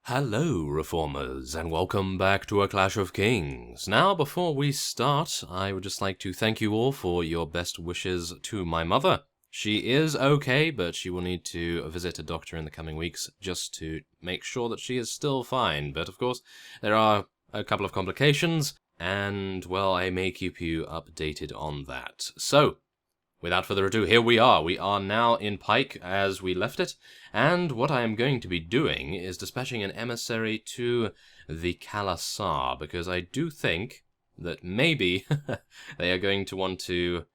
Hello, Reformers, and welcome back to A Clash of Kings. Now, before we start, I would just like to thank you all for your best wishes to my mother. She is okay, but she will need to visit a doctor in the coming weeks just to make sure that she is still fine. But, of course, there are a couple of complications, and, well, I may keep you updated on that. So, without further ado, here we are. We are now in Pike as we left it, and what I am going to be doing is dispatching an emissary to the Khalasar, because I do think that maybe they are going to want to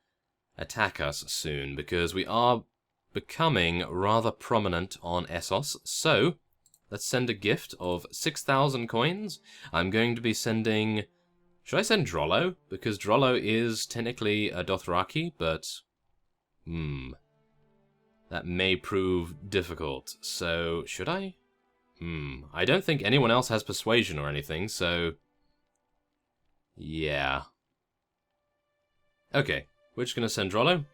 attack us soon, because we are becoming rather prominent on Essos. So, let's send a gift of 6,000 coins. I'm going to be sending... Should I send Drollo? Because Drollo is technically a Dothraki, but... that may prove difficult. So, should I? I don't think anyone else has persuasion or anything, so... yeah. Okay, we're just going to send Drollo.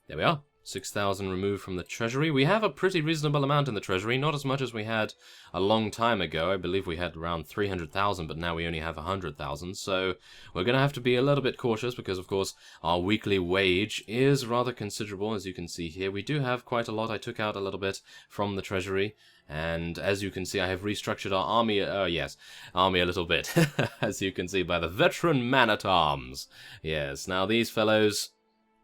There we are. 6,000 removed from the treasury. We have a pretty reasonable amount in the treasury, not as much as we had a long time ago. I believe we had around 300,000, but now we only have 100,000. So we're going to have to be a little bit cautious because, of course, our weekly wage is rather considerable, as you can see here. We do have quite a lot. I took out a little bit from the treasury, and as you can see, I have restructured our army. Army a little bit, as you can see by the veteran man-at-arms. Yes, now these fellows...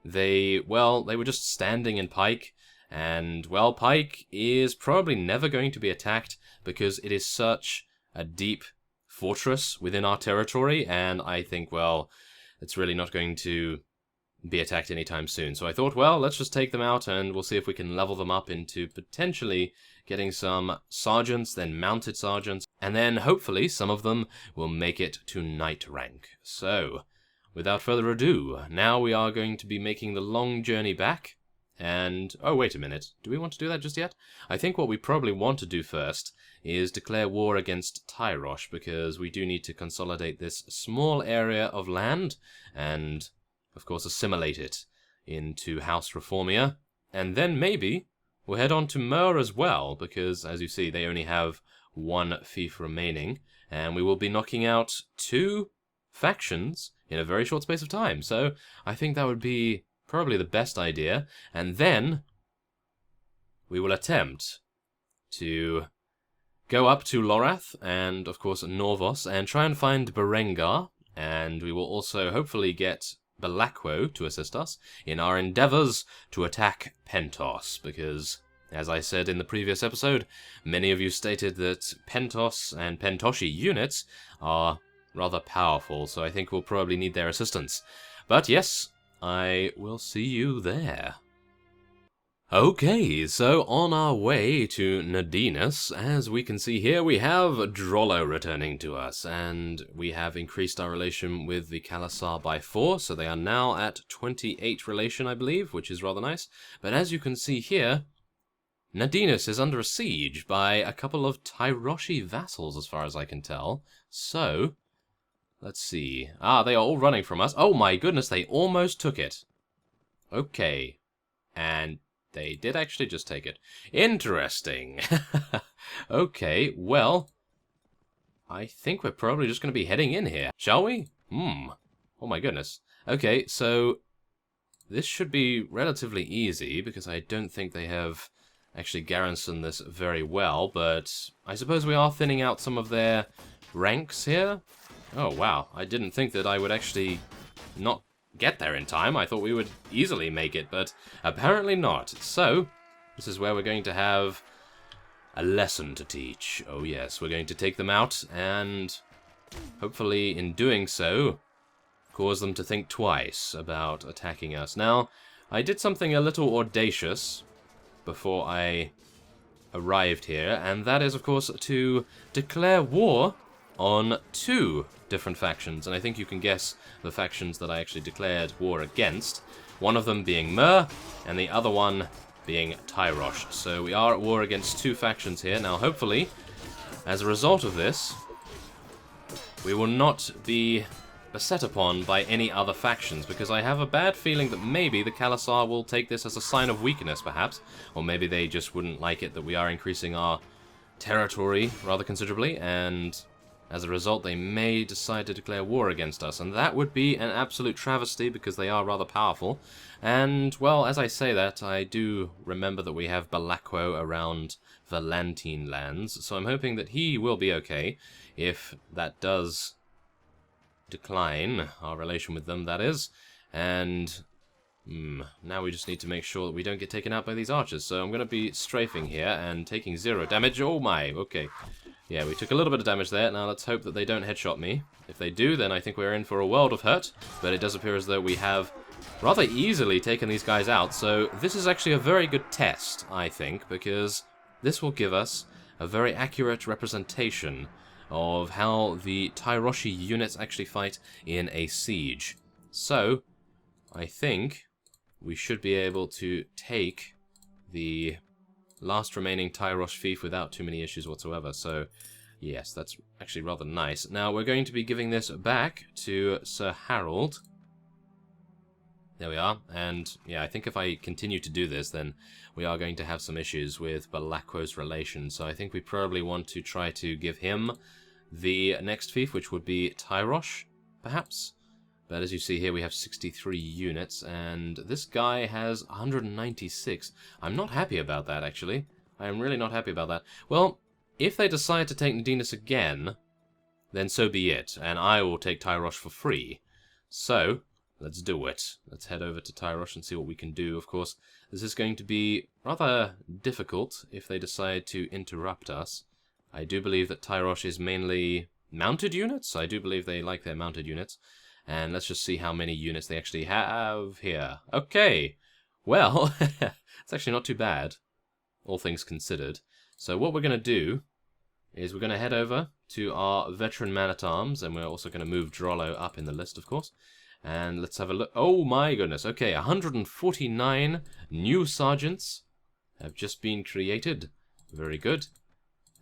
They were just standing in Pike, and, well, Pike is probably never going to be attacked because it is such a deep fortress within our territory, and I think, well, it's really not going to be attacked anytime soon. So I thought, well, let's just take them out, and we'll see if we can level them up into potentially getting some sergeants, then mounted sergeants, and then hopefully some of them will make it to knight rank. So... without further ado, now we are going to be making the long journey back, and... oh, wait a minute. Do we want to do that just yet? I think what we probably want to do first is declare war against Tyrosh, because we do need to consolidate this small area of land, and, of course, assimilate it into House Reformia, and then maybe we'll head on to Mer as well, because, as you see, they only have one fief remaining, and we will be knocking out 2 factions in a very short space of time. So I think that would be probably the best idea. And then we will attempt to go up to Lorath and, of course, Norvos and try and find Berengar. And we will also hopefully get Belakwo to assist us in our endeavors to attack Pentos. Because, as I said in the previous episode, many of you stated that Pentos and Pentoshi units are rather powerful, so I think we'll probably need their assistance. But yes, I will see you there. Okay, so on our way to Nadinus, as we can see here, we have Drollo returning to us, and we have increased our relation with the Khalasar by 4, so they are now at 28 relation, I believe, which is rather nice. But as you can see here, Nadinus is under a siege by a couple of Tyroshi vassals, as far as I can tell. So... let's see. They are all running from us. Oh my goodness, they almost took it. Okay. And they did actually just take it. Interesting. Okay, well, I think we're probably just going to be heading in here. Shall we? Oh my goodness. Okay, so this should be relatively easy because I don't think they have actually garrisoned this very well, but I suppose we are thinning out some of their ranks here. Oh, wow. I didn't think that I would actually not get there in time. I thought we would easily make it, but apparently not. So, this is where we're going to have a lesson to teach. Oh, yes. We're going to take them out, and hopefully, in doing so, cause them to think twice about attacking us. Now, I did something a little audacious before I arrived here, and that is, of course, to declare war on 2 different factions, and I think you can guess the factions that I actually declared war against. One of them being Mer, and the other one being Tyrosh. So we are at war against 2 factions here. Now, hopefully, as a result of this, we will not be beset upon by any other factions, because I have a bad feeling that maybe the Khalasar will take this as a sign of weakness, perhaps, or maybe they just wouldn't like it that we are increasing our territory rather considerably, and as a result they may decide to declare war against us, and that would be an absolute travesty because they are rather powerful. And, well, as I say that, I do remember that we have Balakwo around Valentine lands, so I'm hoping that he will be okay if that does decline, our relation with them, that is. And now we just need to make sure that we don't get taken out by these archers. So I'm going to be strafing here and taking 0 damage. Oh my, okay. Yeah, we took a little bit of damage there. Now let's hope that they don't headshot me. If they do, then I think we're in for a world of hurt. But it does appear as though we have rather easily taken these guys out. So this is actually a very good test, I think, because this will give us a very accurate representation of how the Tyroshi units actually fight in a siege. So I think we should be able to take the last remaining Tyrosh fief without too many issues whatsoever. So, yes, that's actually rather nice. Now, we're going to be giving this back to Sir Harold. There we are. And, yeah, I think if I continue to do this, then we are going to have some issues with Balakwo's relation. So I think we probably want to try to give him the next fief, which would be Tyrosh, perhaps. But as you see here, we have 63 units, and this guy has 196. I'm not happy about that, actually. I am really not happy about that. Well, if they decide to take Nadinas again, then so be it, and I will take Tyrosh for free. So, let's do it. Let's head over to Tyrosh and see what we can do. Of course, this is going to be rather difficult if they decide to interrupt us. I do believe that Tyrosh is mainly mounted units. I do believe they like their mounted units. And let's just see how many units they actually have here. Okay, well, it's actually not too bad, all things considered. So what we're going to do is we're going to head over to our veteran man-at-arms, and we're also going to move Drollo up in the list, of course. And let's have a look. Oh my goodness, okay, 149 new sergeants have just been created. Very good.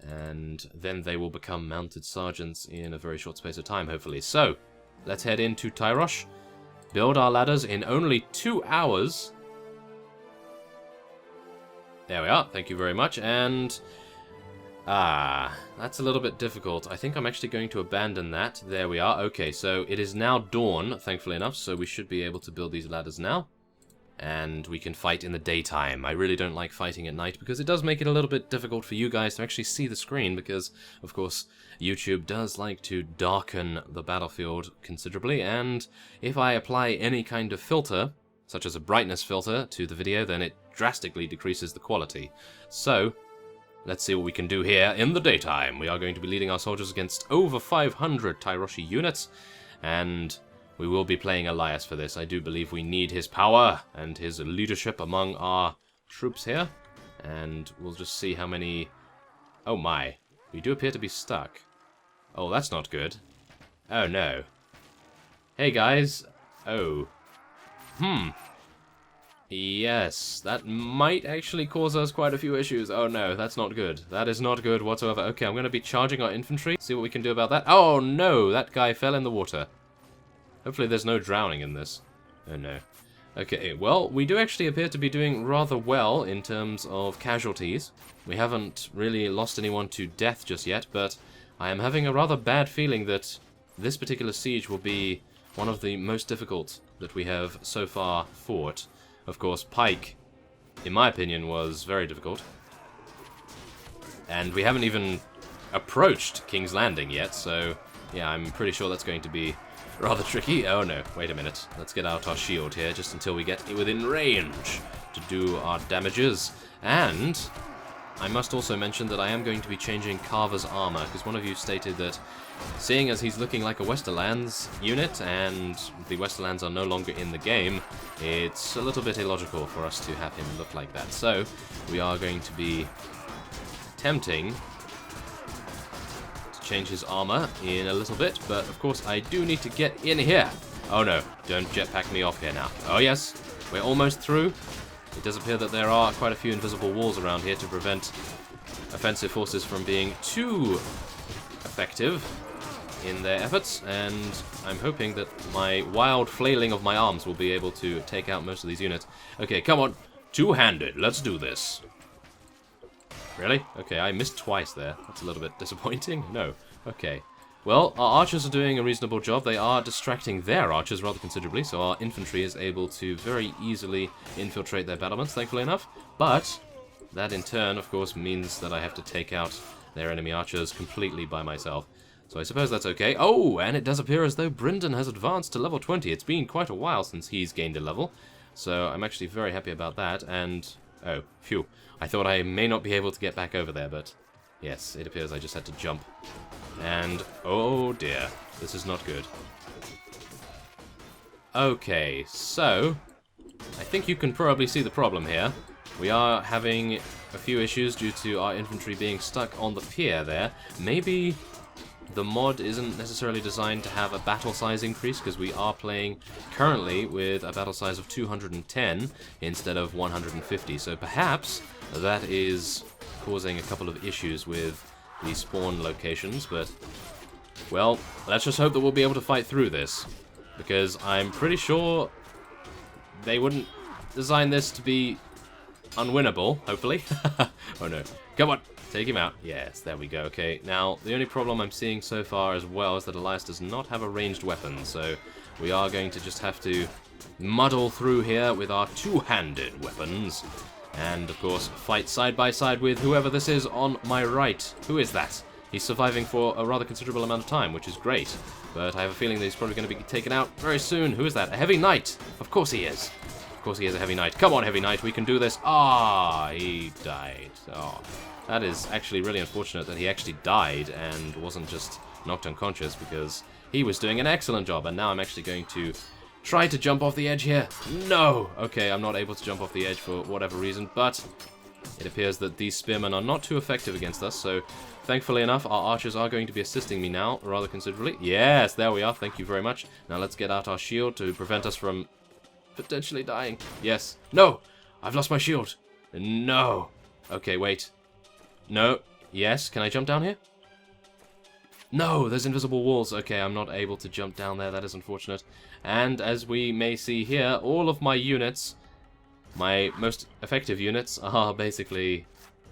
And then they will become mounted sergeants in a very short space of time, hopefully. So, let's head into Tyrosh, build our ladders in only 2 hours. There we are, thank you very much, and that's a little bit difficult. I think I'm actually going to abandon that. There we are, okay, so it is now dawn, thankfully enough, so we should be able to build these ladders now. And we can fight in the daytime. I really don't like fighting at night because it does make it a little bit difficult for you guys to actually see the screen because, of course, YouTube does like to darken the battlefield considerably, and if I apply any kind of filter, such as a brightness filter, to the video, then it drastically decreases the quality. So, let's see what we can do here in the daytime. We are going to be leading our soldiers against over 500 Tyroshi units, and we will be playing Elias for this. I do believe we need his power and his leadership among our troops here. And we'll just see how many... Oh my, we do appear to be stuck. Oh, that's not good. Oh no. Hey guys. Oh. Yes, that might actually cause us quite a few issues. Oh no, that's not good. That is not good whatsoever. Okay, I'm going to be charging our infantry. See what we can do about that. Oh no, that guy fell in the water. Hopefully there's no drowning in this. Oh no. Okay, well, we do actually appear to be doing rather well in terms of casualties. We haven't really lost anyone to death just yet, but I am having a rather bad feeling that this particular siege will be one of the most difficult that we have so far fought. Of course, Pike, in my opinion, was very difficult. And we haven't even approached King's Landing yet, so yeah, I'm pretty sure that's going to be rather tricky. Oh no, wait a minute. Let's get out our shield here just until we get within range to do our damages. And I must also mention that I am going to be changing Carver's armor, because one of you stated that seeing as he's looking like a Westerlands unit and the Westerlands are no longer in the game, it's a little bit illogical for us to have him look like that. So we are going to be attempting change his armor in a little bit, but of course I do need to get in here. Oh no, don't jetpack me off here now. Oh yes, we're almost through. It does appear that there are quite a few invisible walls around here to prevent offensive forces from being too effective in their efforts, and I'm hoping that my wild flailing of my arms will be able to take out most of these units. Okay, come on, two-handed, let's do this. Really? Okay, I missed twice there. That's a little bit disappointing. No. Okay. Well, our archers are doing a reasonable job. They are distracting their archers rather considerably, so our infantry is able to very easily infiltrate their battlements, thankfully enough. But that in turn, of course, means that I have to take out their enemy archers completely by myself. So I suppose that's okay. Oh, and it does appear as though Brynden has advanced to level 20. It's been quite a while since he's gained a level, so I'm actually very happy about that. And, oh, phew. I thought I may not be able to get back over there, but yes, it appears I just had to jump. And, oh dear, this is not good. Okay, so, I think you can probably see the problem here. We are having a few issues due to our infantry being stuck on the pier there. Maybe the mod isn't necessarily designed to have a battle size increase, because we are playing currently with a battle size of 210 instead of 150, so perhaps that is causing a couple of issues with the spawn locations, but, well, let's just hope that we'll be able to fight through this, because I'm pretty sure they wouldn't design this to be unwinnable, hopefully. Oh no. Come on, take him out. Yes, there we go. Okay, now, the only problem I'm seeing so far as well is that Elias does not have a ranged weapon, so we are going to just have to muddle through here with our two-handed weapons. And, of course, fight side by side with whoever this is on my right. Who is that? He's surviving for a rather considerable amount of time, which is great. But I have a feeling that he's probably going to be taken out very soon. Who is that? A heavy knight! Of course he is. Of course he is a heavy knight. Come on, heavy knight, we can do this. Ah, he died. Oh, that is actually really unfortunate that he actually died and wasn't just knocked unconscious, because he was doing an excellent job. And now I'm actually going to try to jump off the edge here. No! Okay, I'm not able to jump off the edge for whatever reason, but it appears that these spearmen are not too effective against us, so thankfully enough, our archers are going to be assisting me now rather considerably. Yes, there we are. Thank you very much. Now let's get out our shield to prevent us from potentially dying. Yes. No! I've lost my shield. No! Okay, wait. No. Yes, can I jump down here? No, there's invisible walls. Okay, I'm not able to jump down there. That is unfortunate. And as we may see here, all of my units, my most effective units, are basically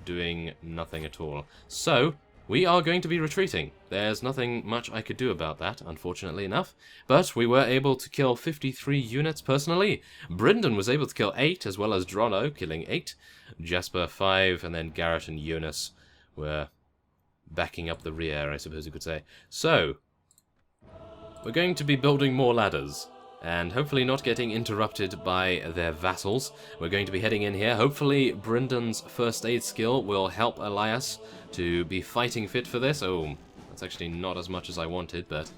doing nothing at all. So, we are going to be retreating. There's nothing much I could do about that, unfortunately enough. But we were able to kill 53 units personally. Brynden was able to kill 8, as well as Drono, killing 8. Jasper 5, and then Garrett and Eunice were backing up the rear, I suppose you could say. So, we're going to be building more ladders, and hopefully not getting interrupted by their vassals. We're going to be heading in here. Hopefully Brynden's first aid skill will help Elias to be fighting fit for this. Oh, that's actually not as much as I wanted, but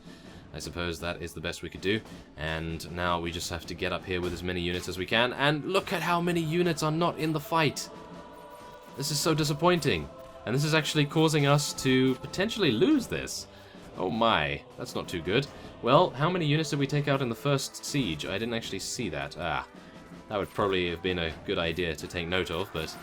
I suppose that is the best we could do. And now we just have to get up here with as many units as we can, and look at how many units are not in the fight. This is so disappointing. And this is actually causing us to potentially lose this. Oh my, that's not too good. Well, how many units did we take out in the first siege? I didn't actually see that. Ah, that would probably have been a good idea to take note of, but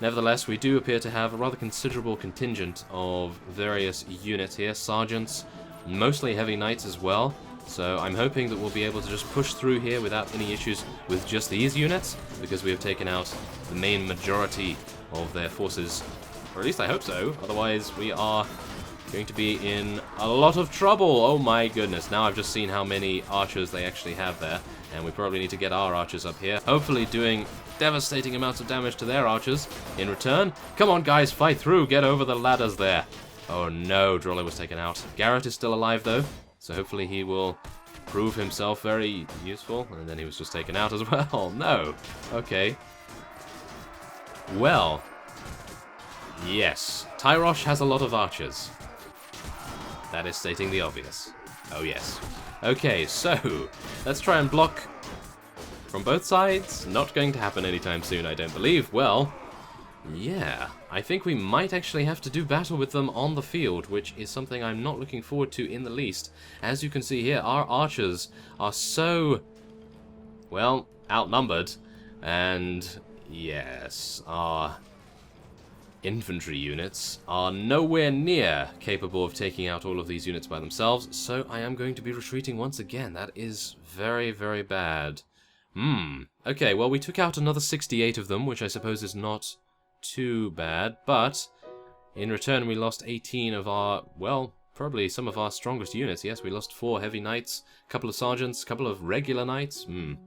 nevertheless, we do appear to have a rather considerable contingent of various units here. Sergeants, mostly heavy knights as well. So I'm hoping that we'll be able to just push through here without any issues with just these units, because we have taken out the main majority of their forces. Or at least I hope so, otherwise we are going to be in a lot of trouble. Oh my goodness, now I've just seen how many archers they actually have there, and we probably need to get our archers up here, hopefully doing devastating amounts of damage to their archers in return. Come on guys, fight through, get over the ladders there. Oh no, Drollo was taken out. Garrett is still alive though, so hopefully he will prove himself very useful, and then he was just taken out as well. No, okay. Well, yes, Tyrosh has a lot of archers. That is stating the obvious. Oh yes. Okay, so let's try and block from both sides. Not going to happen anytime soon, I don't believe. Well, yeah, I think we might actually have to do battle with them on the field, which is something I'm not looking forward to in the least. As you can see here, our archers are so, well, outnumbered, and yes, our infantry units are nowhere near capable of taking out all of these units by themselves, so I am going to be retreating once again. That is very, very bad. Okay, well, we took out another 68 of them, which I suppose is not too bad, but in return we lost 18 of our, well, probably some of our strongest units. Yes, we lost 4 heavy knights, a couple of sergeants, a couple of regular knights, and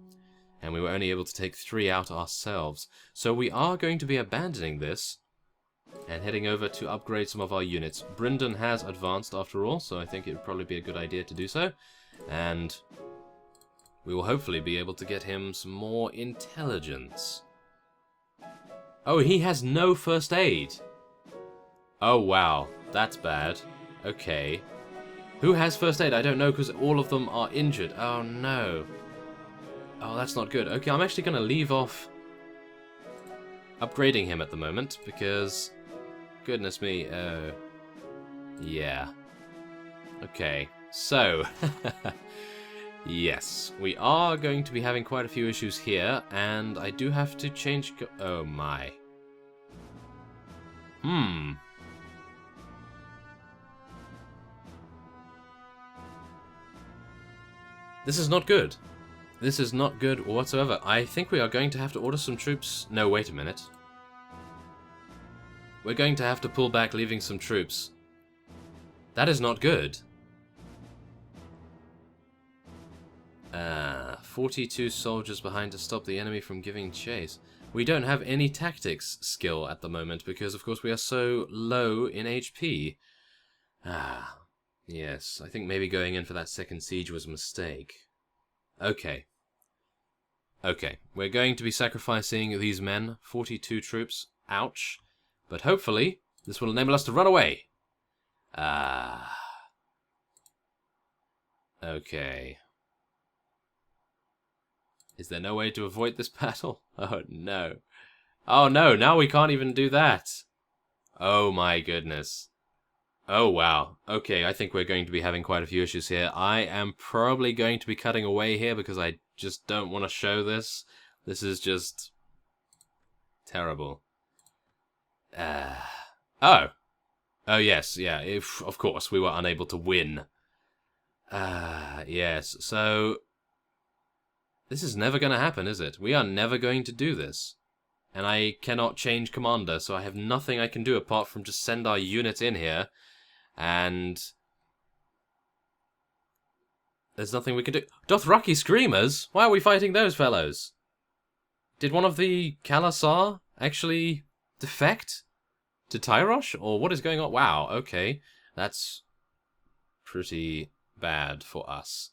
we were only able to take 3 out ourselves. So we are going to be abandoning this and heading over to upgrade some of our units. Brynden has advanced after all, so I think it would probably be a good idea to do so. And we will hopefully be able to get him some more intelligence. Oh, he has no first aid. Oh, wow. That's bad. Okay. Who has first aid? I don't know, because all of them are injured. Oh, no. Oh, that's not good. Okay, I'm actually going to leave off upgrading him at the moment, because... Goodness me. Yeah. Okay. So... Yes, we are going to be having quite a few issues here, and I do have to change... Oh, my. This is not good. This is not good whatsoever. I think we are going to have to order some troops... No, wait a minute. We're going to have to pull back, leaving some troops. That is not good. 42 soldiers behind to stop the enemy from giving chase. We don't have any tactics skill at the moment because, of course, we are so low in HP. Yes, I think maybe going in for that second siege was a mistake. Okay. Okay, we're going to be sacrificing these men. 42 troops. Ouch. But hopefully, this will enable us to run away. Okay. Is there no way to avoid this battle? Oh, no. Oh, no, now we can't even do that. Oh, my goodness. Oh, wow. Okay, I think we're going to be having quite a few issues here. I am probably going to be cutting away here because I just don't want to show this. This is just... terrible. Oh. Oh, yes, yeah, of course, we were unable to win. Yes, so... This is never going to happen, is it? We are never going to do this. And I cannot change commander, so I have nothing I can do apart from just send our units in here. And... there's nothing we can do. Dothraki Screamers? Why are we fighting those fellows? Did one of the Khalasar actually defect to Tyrosh? Or what is going on? Wow, okay. That's pretty bad for us.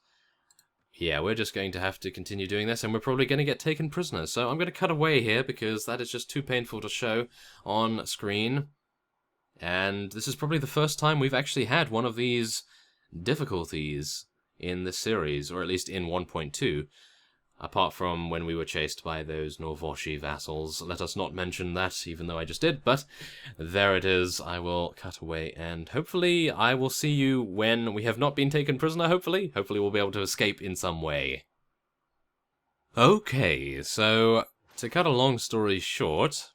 Yeah, we're just going to have to continue doing this, and we're probably going to get taken prisoner. So I'm going to cut away here, because that is just too painful to show on screen. And this is probably the first time we've actually had one of these difficulties in this series, or at least in 1.2. Apart from when we were chased by those Norvoshi vassals. Let us not mention that, even though I just did, but there it is. I will cut away, and hopefully I will see you when we have not been taken prisoner, hopefully. Hopefully we'll be able to escape in some way. Okay, so to cut a long story short,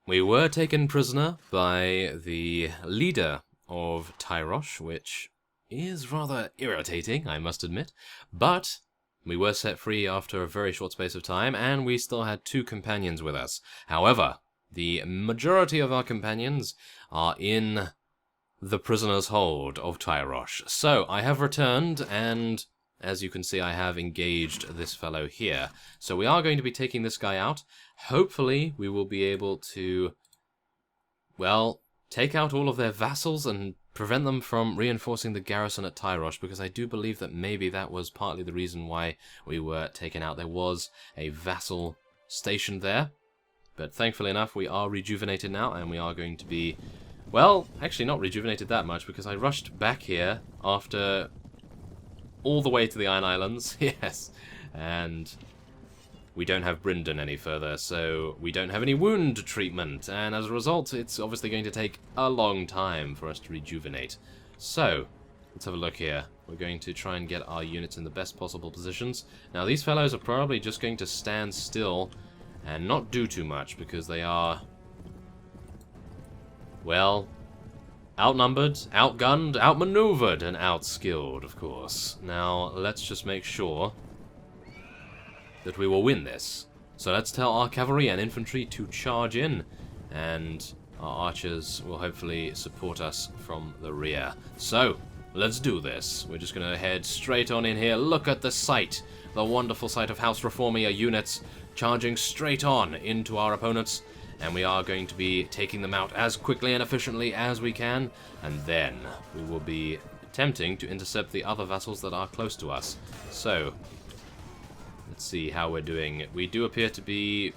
we were taken prisoner by the leader of Tyrosh, which is rather irritating, I must admit, but... we were set free after a very short space of time, and we still had 2 companions with us. However, the majority of our companions are in the prisoner's hold of Tyrosh. So, I have returned, and as you can see, I have engaged this fellow here. So we are going to be taking this guy out. Hopefully, we will be able to, well, take out all of their vassals and prevent them from reinforcing the garrison at Tyrosh, because I do believe that maybe that was partly the reason why we were taken out. There was a vassal stationed there, but thankfully enough, we are rejuvenated now, and we are going to be, well, actually not rejuvenated that much, because I rushed back here after all the way to the Iron Islands, yes, and we don't have Brynden any further, so we don't have any wound treatment, and as a result, it's obviously going to take a long time for us to rejuvenate. So, let's have a look here. We're going to try and get our units in the best possible positions. Now, these fellows are probably just going to stand still and not do too much, because they are, well, outnumbered, outgunned, outmaneuvered, and outskilled, of course. Now, let's just make sure that we will win this. So let's tell our cavalry and infantry to charge in. and our archers will hopefully support us from the rear. So, let's do this. We're just going to head straight on in here. Look at the sight. The wonderful sight of House Reformia units charging straight on into our opponents. And we are going to be taking them out as quickly and efficiently as we can. And then we will be attempting to intercept the other vassals that are close to us. So, let's see how we're doing. We do appear to be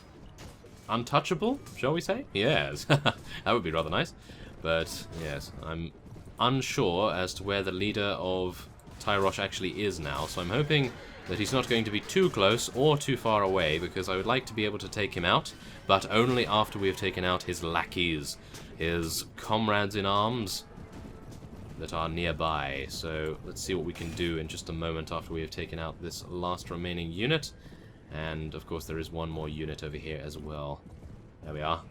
untouchable, shall we say? Yes, that would be rather nice. But, yes, I'm unsure as to where the leader of Tyrosh actually is now, so I'm hoping that he's not going to be too close or too far away, because I would like to be able to take him out, but only after we have taken out his lackeys, his comrades in arms that are nearby. So let's see what we can do in just a moment after we have taken out this last remaining unit. And, of course, there is one more unit over here as well. There we are.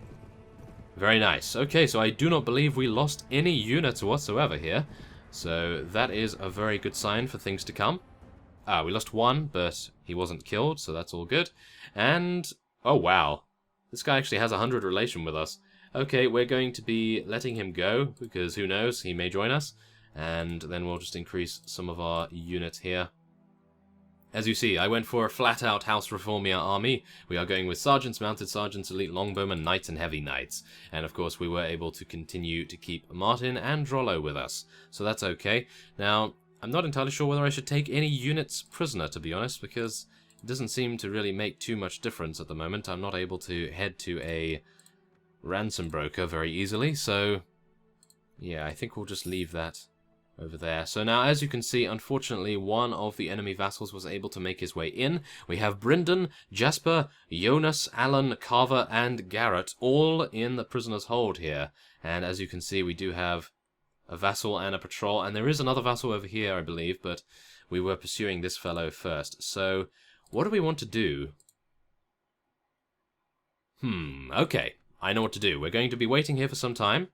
Very nice. Okay, so I do not believe we lost any units whatsoever here. So that is a very good sign for things to come. We lost one, but he wasn't killed, so that's all good. And, oh wow. This guy actually has 100 relation with us. Okay, we're going to be letting him go, because who knows, he may join us. And then we'll just increase some of our units here. As you see, I went for a flat-out House Reformia army. We are going with Sergeants, Mounted Sergeants, Elite Longbowmen, Knights, and Heavy Knights. And of course, we were able to continue to keep Martin and Drollo with us. So that's okay. Now, I'm not entirely sure whether I should take any units prisoner, to be honest, because it doesn't seem to really make too much difference at the moment. I'm not able to head to a ransom broker very easily, so yeah, I think we'll just leave that over there. So now, as you can see, unfortunately, one of the enemy vassals was able to make his way in. We have Bryndon, Jasper, Jonas, Alan, Carver, and Garrett all in the prisoner's hold here. And as you can see, we do have a vassal and a patrol, and there is another vassal over here, I believe, but we were pursuing this fellow first. So, what do we want to do? Okay, I know what to do. We're going to be waiting here for some time,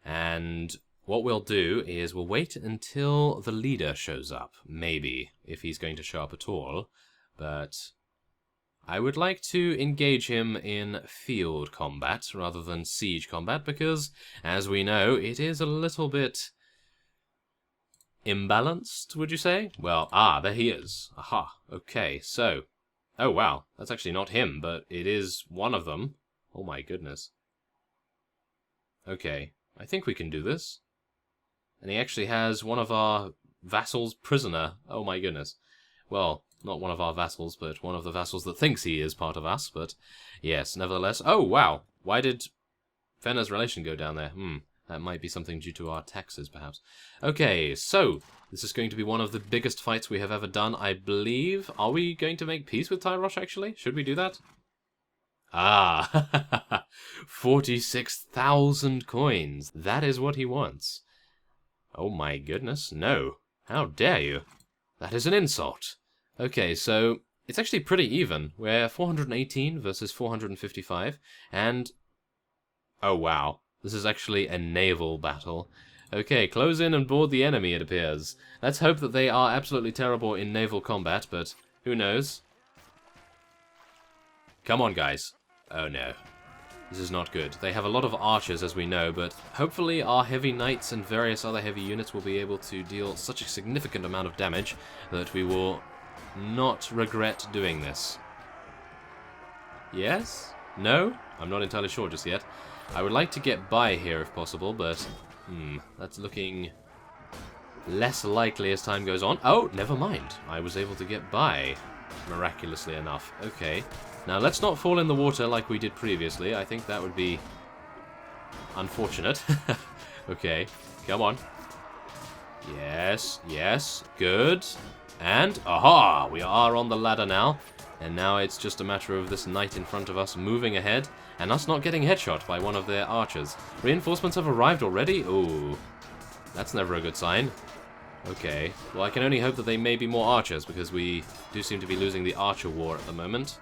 and what we'll do is we'll wait until the leader shows up, maybe, if he's going to show up at all, but I would like to engage him in field combat rather than siege combat, because, as we know, it is a little bit imbalanced, would you say? Well, there he is. Aha, okay, so, oh wow, that's actually not him, but it is one of them. Oh my goodness. Okay, I think we can do this. And he actually has one of our vassals prisoner. Oh my goodness. Well, not one of our vassals, but one of the vassals that thinks he is part of us. But yes, nevertheless. Oh, wow. Why did Fenner's relation go down there? That might be something due to our taxes, perhaps. Okay, so this is going to be one of the biggest fights we have ever done, I believe. Are we going to make peace with Tyrosh, actually? Should we do that? 46,000 coins. That is what he wants. Oh my goodness, no. How dare you? That is an insult. Okay, so it's actually pretty even. We're 418 versus 455, and oh wow, this is actually a naval battle. Okay, close in and board the enemy, it appears. Let's hope that they are absolutely terrible in naval combat, but who knows? Come on, guys. Oh no. This is not good. They have a lot of archers, as we know, but hopefully our heavy knights and various other heavy units will be able to deal such a significant amount of damage that we will not regret doing this. Yes? No? I'm not entirely sure just yet. I would like to get by here if possible, but that's looking less likely as time goes on. Oh, never mind. I was able to get by, miraculously enough. Okay. Now, let's not fall in the water like we did previously. I think that would be unfortunate. Okay, come on. Yes, yes, good. And, aha! We are on the ladder now. And now it's just a matter of this knight in front of us moving ahead, and us not getting headshot by one of their archers. Reinforcements have arrived already? Ooh, that's never a good sign. Okay, well, I can only hope that they may be more archers, because we do seem to be losing the archer war at the moment.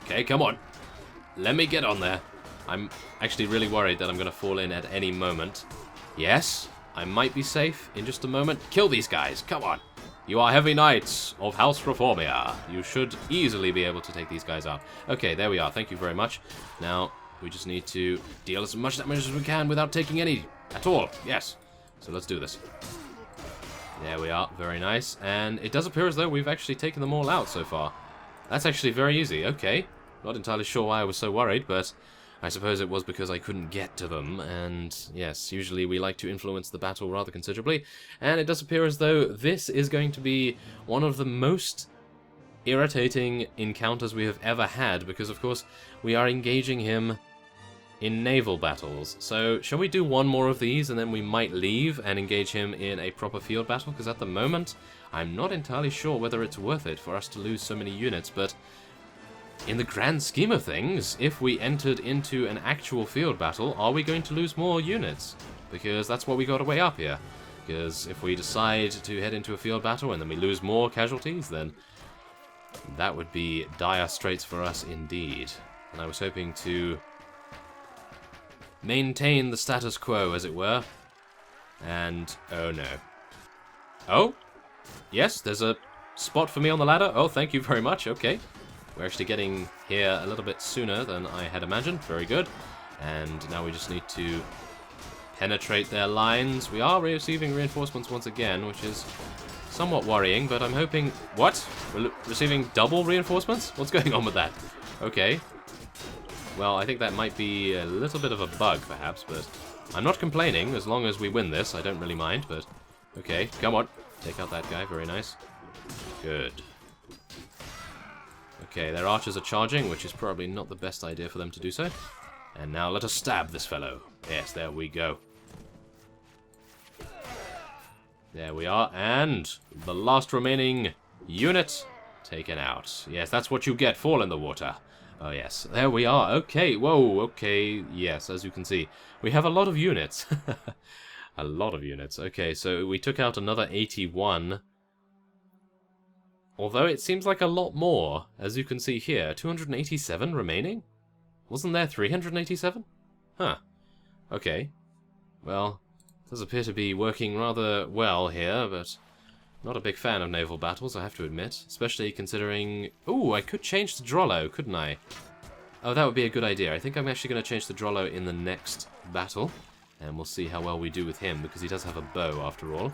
Okay, come on. Let me get on there. I'm actually really worried that I'm going to fall in at any moment. Yes, I might be safe in just a moment. Kill these guys, come on. You are heavy knights of House Reformia. You should easily be able to take these guys out. Okay, there we are. Thank you very much. Now, we just need to deal as much damage as we can without taking any at all. Yes. So let's do this. There we are. Very nice. And it does appear as though we've actually taken them all out so far. That's actually very easy. Okay. Not entirely sure why I was so worried, but I suppose it was because I couldn't get to them. And yes, usually we like to influence the battle rather considerably. And it does appear as though this is going to be one of the most irritating encounters we have ever had, because of course we are engaging him in naval battles. So shall we do one more of these and then we might leave and engage him in a proper field battle? Because at the moment I'm not entirely sure whether it's worth it for us to lose so many units, but in the grand scheme of things, if we entered into an actual field battle, are we going to lose more units? Because that's what we got to weigh up here. Because if we decide to head into a field battle and then we lose more casualties, then that would be dire straits for us indeed. And I was hoping to maintain the status quo, as it were. And, oh no. Oh? Yes, there's a spot for me on the ladder. Oh, thank you very much. Okay. We're actually getting here a little bit sooner than I had imagined. Very good. And now we just need to penetrate their lines. We are receiving reinforcements once again, which is somewhat worrying, but I'm hoping... What? We're receiving double reinforcements? What's going on with that? Okay. Well, I think that might be a little bit of a bug, perhaps, but I'm not complaining. As long as we win this, I don't really mind, but... Okay, come on. Take out that guy. Very nice. Good. Okay, their archers are charging, which is probably not the best idea for them to do so. And now let us stab this fellow. Yes, there we go. There we are, and the last remaining unit taken out. Yes, that's what you get, fall in the water. Oh yes, there we are. Okay, whoa, okay, yes, as you can see, we have a lot of units. A lot of units. Okay, so we took out another 81. Although it seems like a lot more, as you can see here. 287 remaining? Wasn't there 387? Huh. Okay. Well, it does appear to be working rather well here, but not a big fan of naval battles, I have to admit. Especially considering... Ooh, I could change the Drollo, couldn't I? Oh, that would be a good idea. I think I'm actually going to change the Drollo in the next battle. And we'll see how well we do with him, because he does have a bow, after all.